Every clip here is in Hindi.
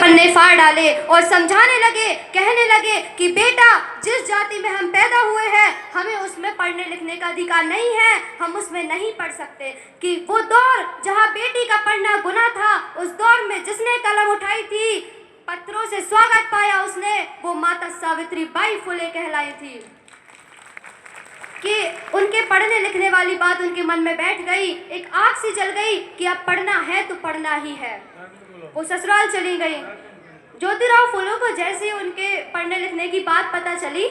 पन्ने फाड़ डाले और समझाने लगे, कहने लगे कि बेटा, जिस जाति में हम पैदा हुए हैं हमें उसमें पढ़ने लिखने का अधिकार नहीं है, हम उसमें नहीं पढ़ सकते। कि वो दौर जहाँ बेटी का पढ़ना गुनाह था, उस दौर में जिसने कलम उठाई थी, पत्थरों से स्वागत पाया उसने, वो माता सावित्री बाई फुले कहलाई थी। कि उनके पढ़ने लिखने वाली बात उनके मन में बैठ गई, एक आग सी जल गई कि अब पढ़ना है तो पढ़ना ही है। वो ससुराल चली गई। ज्योतिराव फुले को जैसे उनके पढ़ने लिखने की बात पता चली,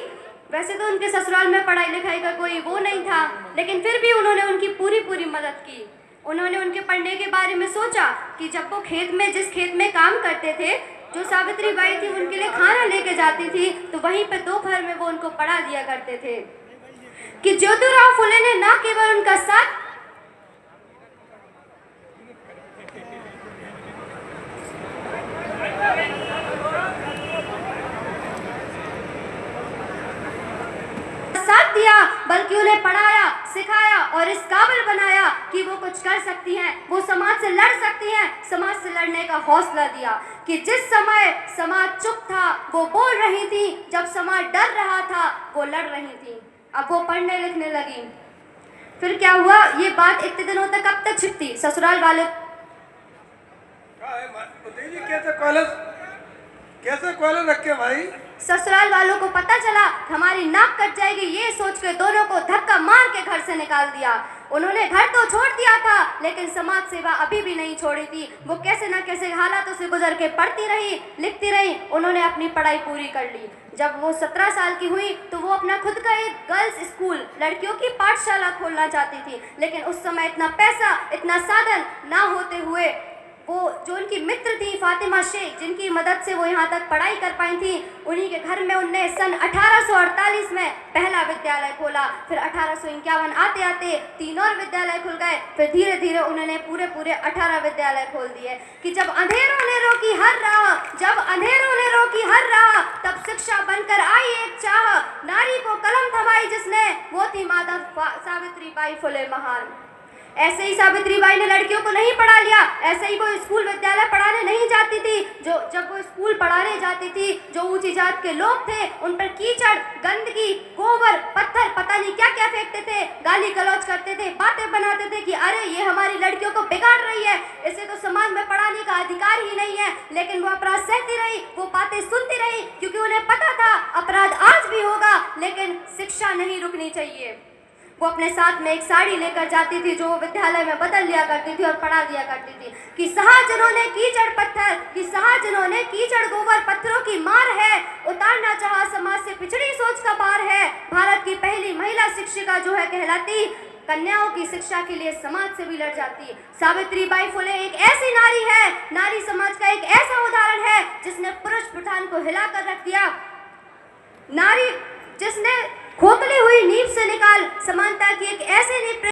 वैसे तो उनके ससुराल में पढ़ाई लिखाई का कोई वो नहीं था, लेकिन फिर भी उन्होंने उनकी पूरी मदद की। उन्होंने उनके पढ़ने के बारे में सोचा कि जब वो खेत में, जिस खेत में काम करते थे, जो सावित्री बाई थी उनके लिए खाना लेके जाती थी, तो वहीं पे दोपहर में वो उनको पढ़ा दिया करते थे। कि ज्योतिराव फुले ने ना केवल उनका साथ दिया, बल्कि उन्हें पढ़ाया, सिखाया और इस काबिल बनाया कि वो कुछ कर सकती हैं, वो समाज से लड़ सकती हैं, समाज से लड़ने का हौसला दिया। कि जिस समय समाज चुप था वो बोल रही थी, जब समाज डर रहा था वो लड़ रही थी। अब वो पढ़ने लिखने लगी। फिर क्या हुआ, ये बात इतने दिनों तक कब तक छिपती? ससुराल वाले कैसे कॉलेज रखे भाई? ससुराल वालों को पता चला, हमारी नाक कट जाएगी, ये सोच के दोनों को धक्का मार के घर से निकाल दिया। उन्होंने घर तो छोड़ दिया था, लेकिन समाज सेवा अभी भी नहीं छोड़ी थी। वो कैसे न कैसे हालातों से गुजर के पढ़ती रही, लिखती रही। उन्होंने अपनी पढ़ाई पूरी कर ली। जब वो 17 साल की हुई तो वो अपना खुद का एक गर्ल्स स्कूल, लड़कियों की पाठशाला खोलना चाहती थी, लेकिन उस समय इतना पैसा, इतना साधन ना होते हुए वो जो उनकी मित्र थी फातिमा शेख, जिनकी मदद से वो यहाँ तक पढ़ाई कर पाई थी, उन्हीं के घर में उनने सन 1848 में पहला विद्यालय खोला। फिर 1851 आते आते 3 और विद्यालय खुल गए। फिर धीरे धीरे उन्होंने पूरे 18 विद्यालय खोल दिए। कि जब अंधेरों ने रोकी हर राह, जब अंधेरों ने रोकी हर राह, तब शिक्षा बनकर आई एक चाह, नारी को कलम थमाई जिसने, वो थी माता सावित्री बाई फुले महान। ऐसे ही सावित्री बाई ने लड़कियों को नहीं पढ़ा लिया, ऐसे ही वो स्कूल विद्यालय पढ़ाने नहीं जाती थी। जब वो स्कूल पढ़ाने जाती थी, जो ऊंची जात के लोग थे उन पर कीचड़, गंदगी, गोबर, पत्थर, पता नहीं क्या क्या फेंकते थे, गाली गलौज करते थे, बातें बनाते थे कि अरे ये हमारी लड़कियों को बिगाड़ रही है, इसे तो समाज में पढ़ाने का अधिकार ही नहीं है। लेकिन वो अपराध सहती रही, वो बातें सुनती रही, क्योंकि उन्हें पता था अपराध आज भी होगा, लेकिन शिक्षा नहीं रुकनी चाहिए। वो अपने साथ में एक साड़ी लेकर जाती थी, जो वो विद्यालय में बदल लिया करती थी और पढ़ा दिया करती थी। कि सहाजनों ने कीचड़ पत्थर, कि सहाजनों ने कीचड़ गोबर पत्थरों की मार है, उतारना चाहा समाज से पिछड़ी सोच का भार है। भारत की पहली महिला शिक्षिका जो है कहलाती, कन्याओं की शिक्षा के लिए समाज से भी लड़ जाती। सावित्री बाई फुले एक ऐसी नारी है, नारी समाज का एक ऐसा उदाहरण है जिसने पुरुष प्रधान को हिलाकर रख दिया। नारी जिसने खोखली हुई नींव से निकाल समानता की एक ऐसी नींव